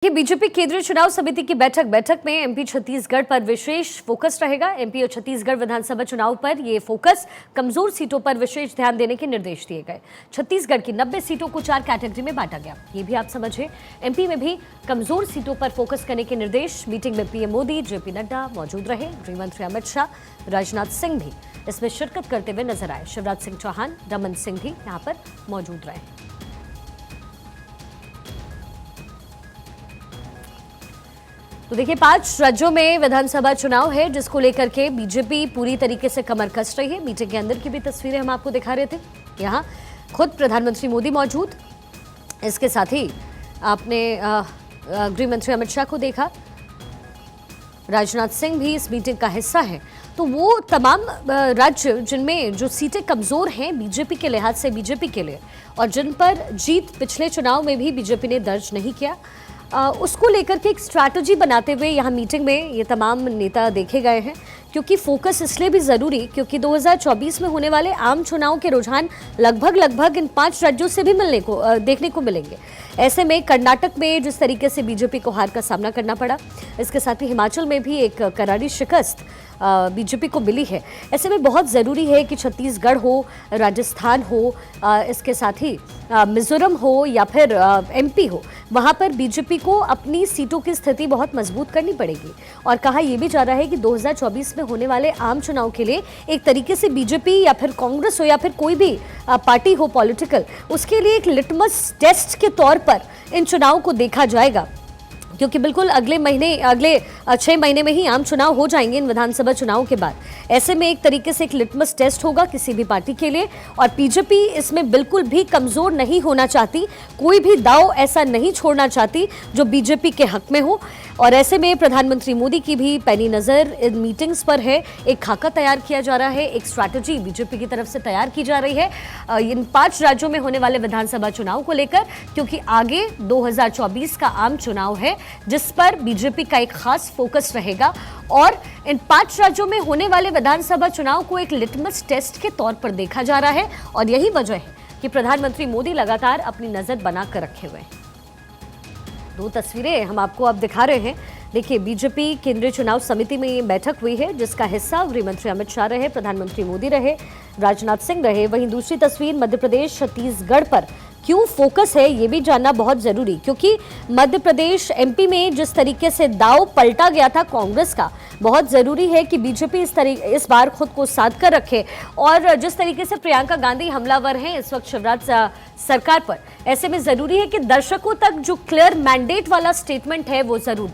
ये बीजेपी केंद्रीय चुनाव समिति की बैठक में एमपी छत्तीसगढ़ पर विशेष फोकस रहेगा। एमपी और छत्तीसगढ़ विधानसभा चुनाव पर ये फोकस कमजोर सीटों पर विशेष ध्यान देने के निर्देश दिए गए। छत्तीसगढ़ की 90 सीटों को 4 कैटेगरी में बांटा गया। ये भी आप समझे। एमपी में भी कमजोर सीटों पर फोकस करने के निर्देश। मीटिंग में पीएम मोदी, जेपी नड्डा मौजूद रहे। गृह मंत्री अमित शाह, राजनाथ सिंह भी इसमें शिरकत करते हुए नजर आए। शिवराज सिंह चौहान, रमन सिंह भी यहाँ पर मौजूद रहे। तो देखिए, 5 राज्यों में विधानसभा चुनाव है, जिसको लेकर के बीजेपी पूरी तरीके से कमर कस रही है। मीटिंग के अंदर की भी तस्वीरें हम आपको दिखा रहे थे। यहाँ खुद प्रधानमंत्री मोदी मौजूद, इसके साथ ही आपने गृह मंत्री अमित शाह को देखा। राजनाथ सिंह भी इस मीटिंग का हिस्सा है। तो वो तमाम राज्य जिनमें जो सीटें कमजोर हैं बीजेपी के लिहाज से, बीजेपी के लिए, और जिन पर जीत पिछले चुनाव में भी बीजेपी ने दर्ज नहीं किया, उसको लेकर के एक स्ट्रैटेजी बनाते हुए यहाँ मीटिंग में ये तमाम नेता देखे गए हैं। क्योंकि फोकस इसलिए भी ज़रूरी, क्योंकि 2024 में होने वाले आम चुनाव के रुझान लगभग इन 5 राज्यों से भी देखने को मिलेंगे। ऐसे में कर्नाटक में जिस तरीके से बीजेपी को हार का सामना करना पड़ा, इसके साथ ही हिमाचल में भी एक करारी शिकस्त बीजेपी को मिली है। ऐसे में बहुत ज़रूरी है कि छत्तीसगढ़ हो, राजस्थान हो, इसके साथ ही मिजोरम हो या फिर एमपी हो, वहाँ पर बीजेपी को अपनी सीटों की स्थिति बहुत मजबूत करनी पड़ेगी। और कहा यह भी जा रहा है कि 2024 में होने वाले आम चुनाव के लिए एक तरीके से बीजेपी या फिर कांग्रेस हो या फिर कोई भी पार्टी हो पॉलिटिकल, उसके लिए एक लिटमस टेस्ट के तौर पर इन चुनाव को देखा जाएगा। क्योंकि बिल्कुल अगले 6 महीने में ही आम चुनाव हो जाएंगे इन विधानसभा चुनाव के बाद। ऐसे में एक तरीके से एक लिटमस टेस्ट होगा किसी भी पार्टी के लिए। और बीजेपी इसमें बिल्कुल भी कमजोर नहीं होना चाहती, कोई भी दांव ऐसा नहीं छोड़ना चाहती जो बीजेपी के हक में हो। और ऐसे में प्रधानमंत्री मोदी की भी पैनी नज़र इन मीटिंग्स पर है। एक खाका तैयार किया जा रहा है, एक स्ट्रैटेजी बीजेपी की तरफ से तैयार की जा रही है इन 5 राज्यों में होने वाले विधानसभा चुनाव को लेकर। क्योंकि आगे 2024 का आम चुनाव है, जिस पर बीजेपी का एक खास फोकस रहेगा। और इन 5 राज्यों में होने वाले विधानसभा चुनाव को एक लिटमस टेस्ट के तौर पर देखा जा रहा है। और यही वजह है कि प्रधानमंत्री मोदी लगातार अपनी नजर बनाकर रखे हुए हैं। 2 तस्वीरें हम आपको अब दिखा रहे हैं। देखिए, बीजेपी केंद्रीय चुनाव समिति में ये बैठक हुई है, जिसका हिस्सा गृह मंत्री अमित शाह रहे, प्रधानमंत्री मोदी रहे, राजनाथ सिंह रहे। वहीं दूसरी तस्वीर मध्य प्रदेश छत्तीसगढ़ पर क्यों फोकस है, ये भी जानना बहुत जरूरी। क्योंकि मध्य प्रदेश एमपी में जिस तरीके से दांव पलटा गया था कांग्रेस का, बहुत जरूरी है कि बीजेपी इस बार खुद को साध कर रखे। और जिस तरीके से प्रियंका गांधी हमलावर हैं इस वक्त शिवराज सरकार पर, ऐसे में जरूरी है कि दर्शकों तक जो क्लियर मैंडेट वाला स्टेटमेंट है वो जरूर